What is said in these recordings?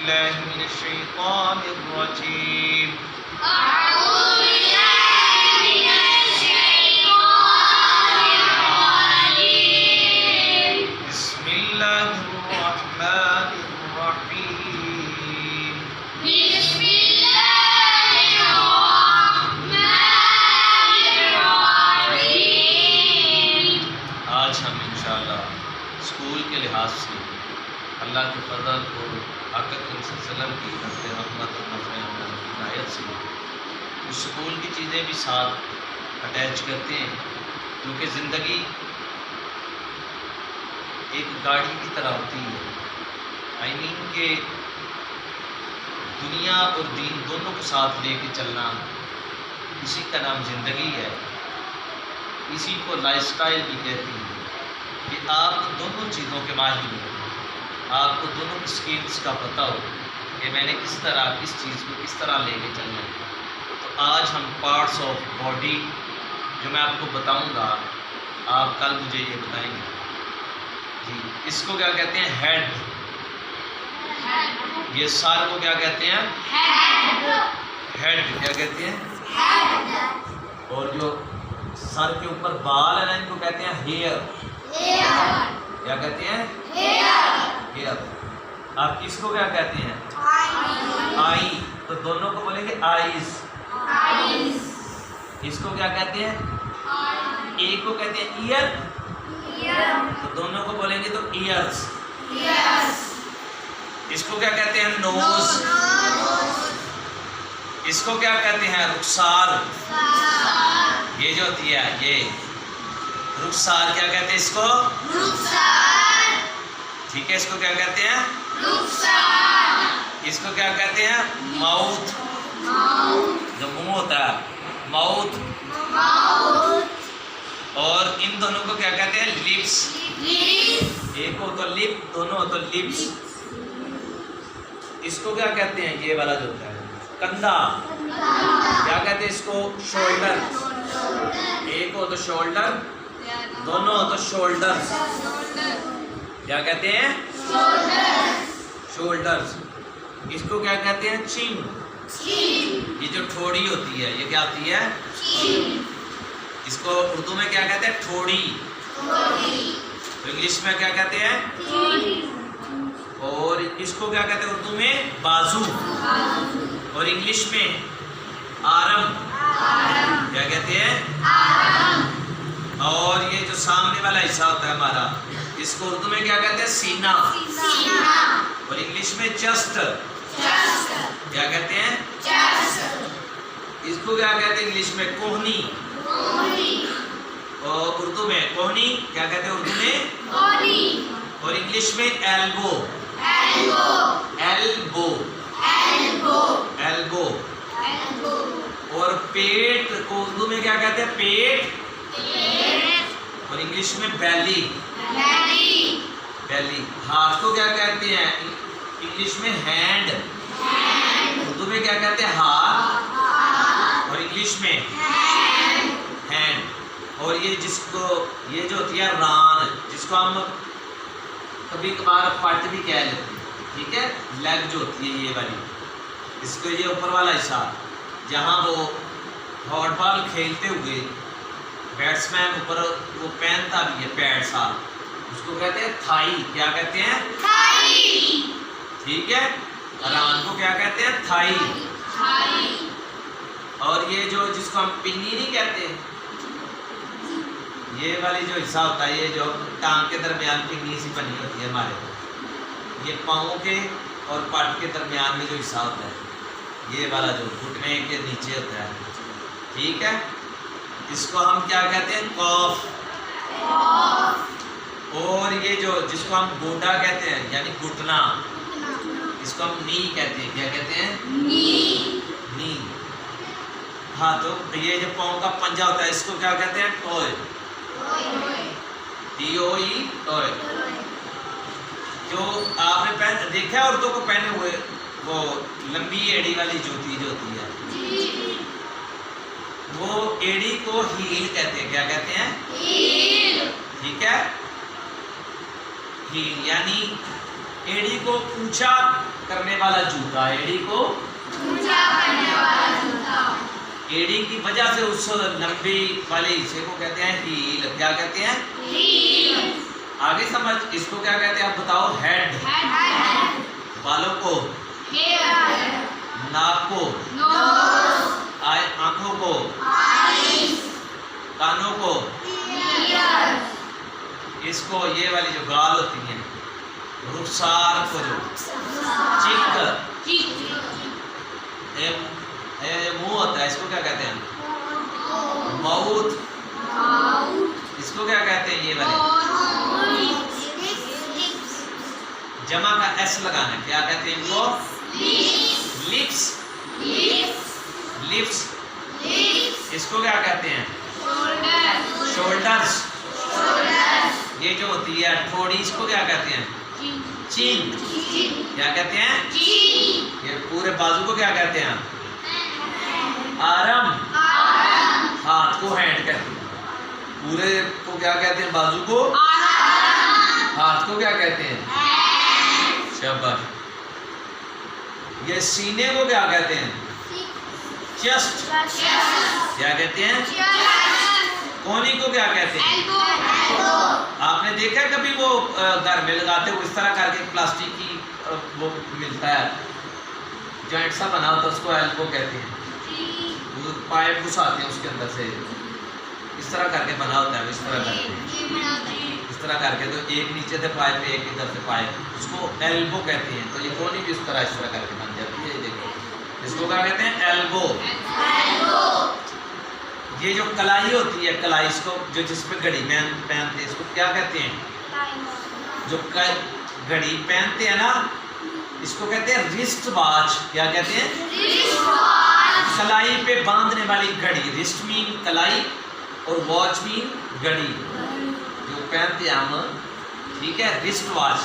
बिल्लाहि मिनश शैतानिर रजीम। आज हम इंशाअल्लाह स्कूल के लिहाज से अल्लाह के फजल और आका वसल्लम की रहमत और इनायत से उस स्कूल की चीज़ें भी साथ अटैच करते हैं, क्योंकि ज़िंदगी एक गाड़ी की तरह होती है। आई मीन के दुनिया और दीन दोनों को साथ लेके चलना, इसी का नाम ज़िंदगी है। इसी को लाइफस्टाइल भी कहती है कि आप दोनों चीज़ों के माहिर हो, आपको दोनों की स्किल्स का पता हो कि मैंने किस तरह किस चीज़ को किस तरह लेके चलना है। तो आज हम पार्ट्स ऑफ बॉडी जो मैं आपको बताऊंगा, आप कल मुझे ये बताएंगे जी। इसको क्या कहते हैं? हेड। ये सार को क्या कहते हैं? हेड। क्या कहते हैं? हेड। और जो सर के ऊपर बाल है ना, इनको कहते हैं हेयर। क्या कहते हैं? हेयर। आप किसको क्या कहते हैं? आई। तो दोनों को बोलेंगे आईज। इसको क्या कहते हैं? एक को कहते हैं ईयर, तो दोनों को बोलेंगे तो ईयर्स। इसको क्या कहते हैं? नोज। इसको क्या कहते हैं? रुखसार। ये जो होती है ये रुखसार। क्या कहते हैं इसको? रुखसार। ठीक है, इसको क्या कहते हैं? रुखसार। इसको क्या कहते हैं? माउथ। जो मुंह होता है, माउथ। और इन दोनों को क्या कहते हैं? लिप्स। एक हो तो लिप, दोनों हो तो लिप्स। इसको क्या कहते हैं? ये वाला जो होता है कंधा। क्या कहते हैं इसको? शोल्डर। एक हो तो शोल्डर, दोनों हो तो शोल्डर्स। क्या कहते हैं? शोल्डर्स। इसको क्या कहते हैं? चिन। ये जो ठोड़ी होती है, ये क्या होती है? इसको उर्दू में क्या कहते हैं? ठोड़ी। तो इंग्लिश में क्या कहते हैं? और इसको क्या कहते हैं उर्दू में? बाजू। और इंग्लिश में आर्म। क्या कहते हैं? और ये जो सामने वाला हिस्सा होता है हमारा, इसको उर्दू में क्या कहते हैं? सीना। और इंग्लिश में चेस्ट। क्या कहते हैं? इसको क्या कहते हैं इंग्लिश में? कोहनी। और उर्दू में कोहनी। क्या कहते हैं उर्दू में? और इंग्लिश में एल्बो। एल्बो। और पेट को उर्दू में क्या कहते हैं? पेट। और इंग्लिश में बैली। हाथ को क्या कहते हैं? इंग्लिश में हैंड। उर्दू में क्या कहते हैं? हाथ। और इंग्लिश में हैंड। और ये जिसको ये जो होती है रान, जिसको हम कभी कभार पट भी कह लेते हैं, ठीक है? लेग जो होती है ये वाली, इसको ये ऊपर वाला हिस्सा जहाँ वो हॉट बॉल खेलते हुए बैट्समैन ऊपर वो पहनता भी है पैड सा, उसको कहते हैं थाई। क्या कहते हैं? थाई। ठीक है, रान को क्या कहते हैं? थाई। और ये जो जिसको हम पिन्नी नहीं कहते, ये वाली जो हिस्सा होता है, ये जो टांग के दरमियान पिन्नी सी बनी होती है हमारे, ये पाँव के और पट के दरमियान में जो हिस्सा होता है, ये वाला जो घुटने के नीचे होता है, ठीक है? इसको हम क्या कहते हैं? कॉफ। और ये जो जिसको हम गोडा कहते हैं यानी घुटना, इसको हम नी कहते हैं। क्या कहते हैं? नी। हाँ, तो ये जो पाँव का पंजा होता है, इसको क्या कहते हैं? टॉय। टॉय। जो आपने देखा है औरतों को पहने हुए वो लंबी एड़ी वाली जूती जो होती है, वो एड़ी को हील कहते हैं। क्या कहते हैं? हील। ठीक है, हील यानी एड़ी को ऊंचा करने वाला जूता, एड़ी को ऊंचा करने वाला जूता। एड़ी की वजह से उस लंबी वाले हिस्से को कहते हैं हील। क्या कहते हैं? हील। आगे समझ, इसको क्या कहते हैं आप बताओ? हेड। हेड। बालों को हेयर। नाक को नोज। आंखों को आईज। कानों को ईयर्स। इसको ये वाली जो गाल होती है, रुखसार को जो चिक मुंह होता है, इसको क्या कहते हैं? माउथ। इसको क्या कहते हैं? ये वाले जमा का एस लगाना है, क्या कहते हैं इनको? लिप्स। लिप्स। इसको क्या कहते हैं? शोल्डर्स। ये जो होती है ठोड़ी, इसको क्या कहते हैं? चिन। क्या कहते हैं? ये पूरे बाजू को क्या कहते हैं? आर्म। हाथ को हैंड कहते हैं। पूरे को क्या कहते हैं? बाजू को। हाथ को क्या कहते हैं? शाबाश। ये सीने को क्या कहते हैं? चेस्ट। क्या कहते हैं? कोहनी को क्या कहते हैं? आपने देखा है कभी वो घर में लगाते हुए इस तरह करके प्लास्टिक की वो मिलता है, जॉइंट सा बना होता है, उसको एल्बो कहते हैं। वो पाइप घुसाते हैं उसके अंदर से, इस तरह करके बना होता है, इस तरह करके, इस तरह करके, तो एक नीचे से पाइप एक इधर से पाइप, उसको एल्बो कहते हैं। तो ये कोहनी भी इस तरह करके बन जाती है। ये देखो, इसको क्या कहते हैं? एल्बो। ये जो कलाई होती है, कलाई, इसको जो जिसपे घड़ी में पहनते हैं, इसको क्या कहते हैं? जो घड़ी पहनते हैं ना, इसको कहते हैं रिस्ट वॉच। क्या कहते हैं? कलाई पे बांधने वाली घड़ी। रिस्ट मीन कलाई और वॉच मीन घड़ी जो पहनते हैं हम, ठीक है? Wrist watch.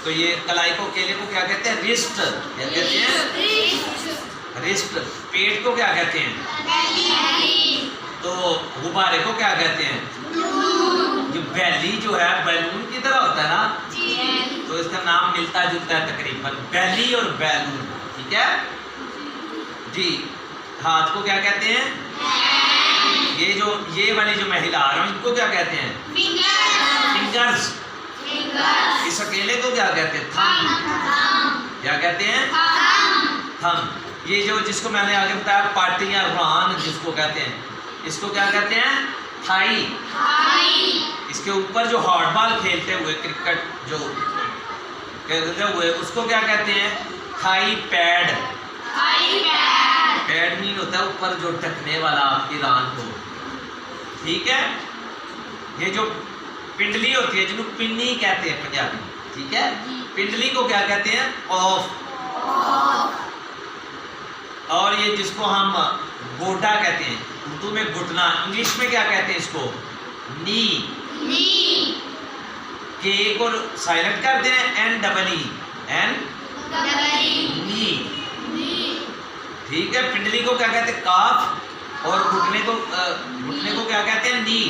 तो ये कलाई को, केले को क्या कहते हैं? रिस्ट। क्या कहते हैं? रिस्ट। पेट को क्या कहते हैं? तो गुब्बारे को क्या कहते हैं? जो बैली जो है बैलून की तरह होता है ना, तो इसका नाम मिलता जुलता है तकरीबन, बैली और बैलून। ठीक है जी। हाथ को क्या कहते हैं? ये वाली जो मैं हिला रहा हूँ, इनको क्या कहते हैं? फिंगर्स। इस अकेले को क्या कहते हैं? थंब। क्या कहते हैं? थंब। ये जो जिसको मैंने आगे बताया पार्टी या रान जिसको कहते हैं, इसको क्या कहते हैं? थाई। इसके ऊपर जो हॉट बॉल खेलते हुए, क्रिकेट जो खेलते हुए, उसको क्या कहते हैं? Thai pad. पैड मीन होता है ऊपर जो ढकने वाला आपकी रान को। ठीक है। ये जो पिंडली होती है, जिनको पिन्नी कहते हैं पंजाबी, ठीक है? पिंडली को क्या कहते हैं? ऑफ। और ये जिसको हम गोटा कहते हैं, उर्दू में घुटना, इंग्लिश में क्या कहते हैं इसको? नी। के को साइलेंट कर दें, एन डबल ई, नी। ठीक है। पिंडली को क्या कहते हैं? काफ। और घुटने को क्या कहते हैं? नी।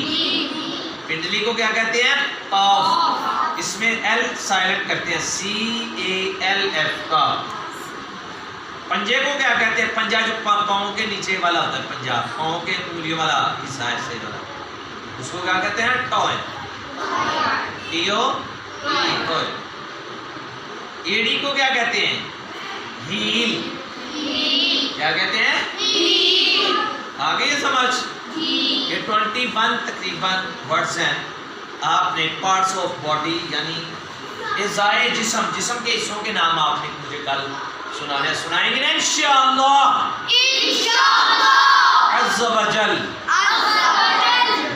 पिंडली को क्या कहते हैं? काफ। इसमें एल साइलेंट करते हैं, CALF का। पंजे को क्या कहते हैं? पंजा जो पाँव के नीचे वाला होता है, पंजा पाँव के उंगलियों वाला हिस्सा है, सही वाला, उसको क्या कहते हैं? टॉय। टॉय। एड़ी को क्या कहते हैं? हील। क्या कहते हैं? आगे ये समझ। ये 21 तकरीबन वर्ड्स हैं। आपने पार्ट्स ऑफ बॉडी यानी एज़ाए जिस्म के हिस्सों के नाम आपने मुझे कल सुनाएंगे ना इंशाअल्लाह। अज़्ज़ा वजल।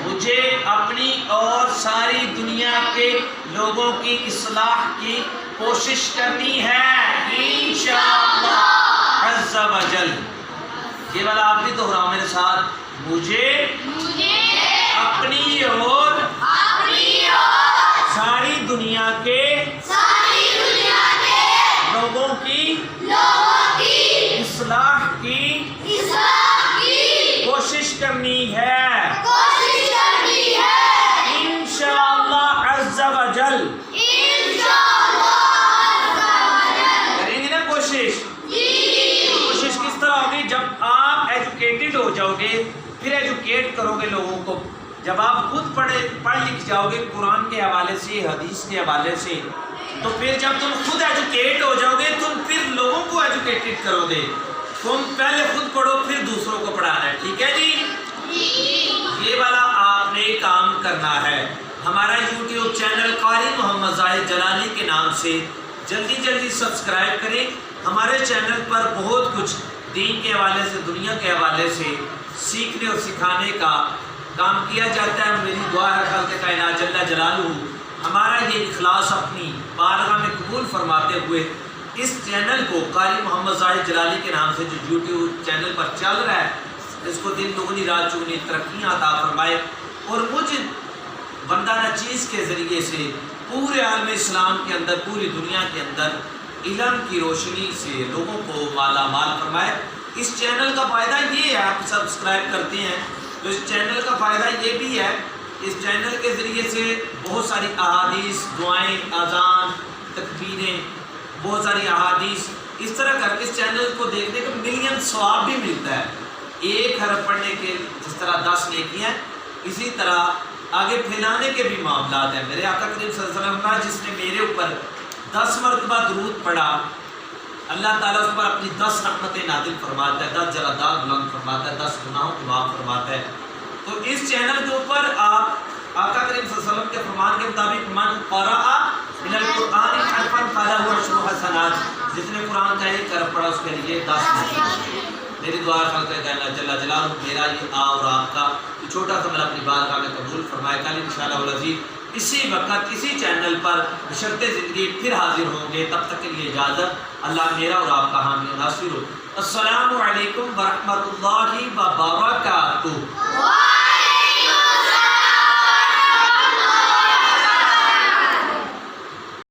मुझे अपनी और सारी दुनिया के लोगों की इस्लाह की कोशिश करनी है इंशाअल्लाह अज़्ज़ा वजल। ये वाला आप भी दोहराओ मेरे साथ। मुझे अपनी और सारी दुनिया के लोगों की इस्लाह की कोशिश करनी है इंशाअल्लाह अज़्ज़ा वजल। करेंगे ना एजुकेट करोगे लोगों को, जब आप खुद पढ़ लिख जाओगे कुरान के हवाले से, हदीस के हवाले से, तो फिर जब तुम खुद एजुकेट हो जाओगे तुम फिर लोगों को एजुकेटेड करोगे। तुम पहले खुद पढ़ो फिर दूसरों को पढ़ाना है, ठीक है जी। ये वाला आपने काम करना है। हमारा YouTube चैनल कारी मोहम्मद जाहिद जलाली के नाम से जल्दी जल्दी सब्सक्राइब करें। हमारे चैनल पर बहुत कुछ दीन के हवाले से, दुनिया के हवाले से सीखने और सिखाने का काम किया जाता है। मेरी दुआ है खालिक़ कायनात जल्ला जलालहू हमारा ये इखलास अपनी बारगाह में कबूल फरमाते हुए इस चैनल को कारी मोहम्मद जाहिद जलाली के नाम से जो YouTube चैनल पर चल रहा है, इसको दिन दुगनी रात चुगनी तरक्कियाँ अता फरमाए और मुझ बंदा नचीज़ के ज़रिए से पूरे आलम इस्लाम के अंदर, पूरी दुनिया के अंदर इल्म की रोशनी से लोगों को माला माल फरमाए। इस चैनल का फ़ायदा ये है, आप सब्सक्राइब करते हैं तो इस चैनल का फ़ायदा ये भी है, इस चैनल के ज़रिए से बहुत सारी अहादीस, दुआएँ, अज़ान, तकबीरें, बहुत सारी अहादीस इस तरह करके इस चैनल को देखने का मिलियन सवाब भी मिलता है। 1 हरफ पढ़ने के जिस तरह 10 नेकियां, इसी तरह आगे फैलाने के भी मामलात हैं। मेरे आका करीम सल्लल्लाहु अलैहि वसल्लम जिसने मेरे ऊपर 10 मरतबा दुरूद पढ़ा, अल्लाह ताला उस पर अपनी 10 रहमतें नाज़िल फरमाता है, 10 जरादात बुलंद फरमाता है, 10 गुनाहों को माफ़ फरमाता है। तो इस चैनल के ऊपर आप आका करीम सल्लल्लाहु अलैहि वसल्लम के फरमान के मुताबिक मन क़रअ मिनल क़ुरआन हरफन फलहु अशरु हसनात, जिसने कुरान का एक हरफ पढ़ा उसके लिए 10। मेरी दुआ खालिक़ कायनात जल्ला जलालहू मेरा ये और आपका छोटा सा मतलब अपनी बारगाह में कबूल फरमाए। कल इंशाअल्लाह अज़ीज़ इसी वक्त इसी चैनल पर बशर्ते ज़िंदगी फिर हाजिर होंगे। तब तक के लिए इजाज़त। अल्लाह मेरा और आपका हामी और नासिर हो। अस्सलामु अलैकुम व रहमतुल्लाहि व बरकातुहू।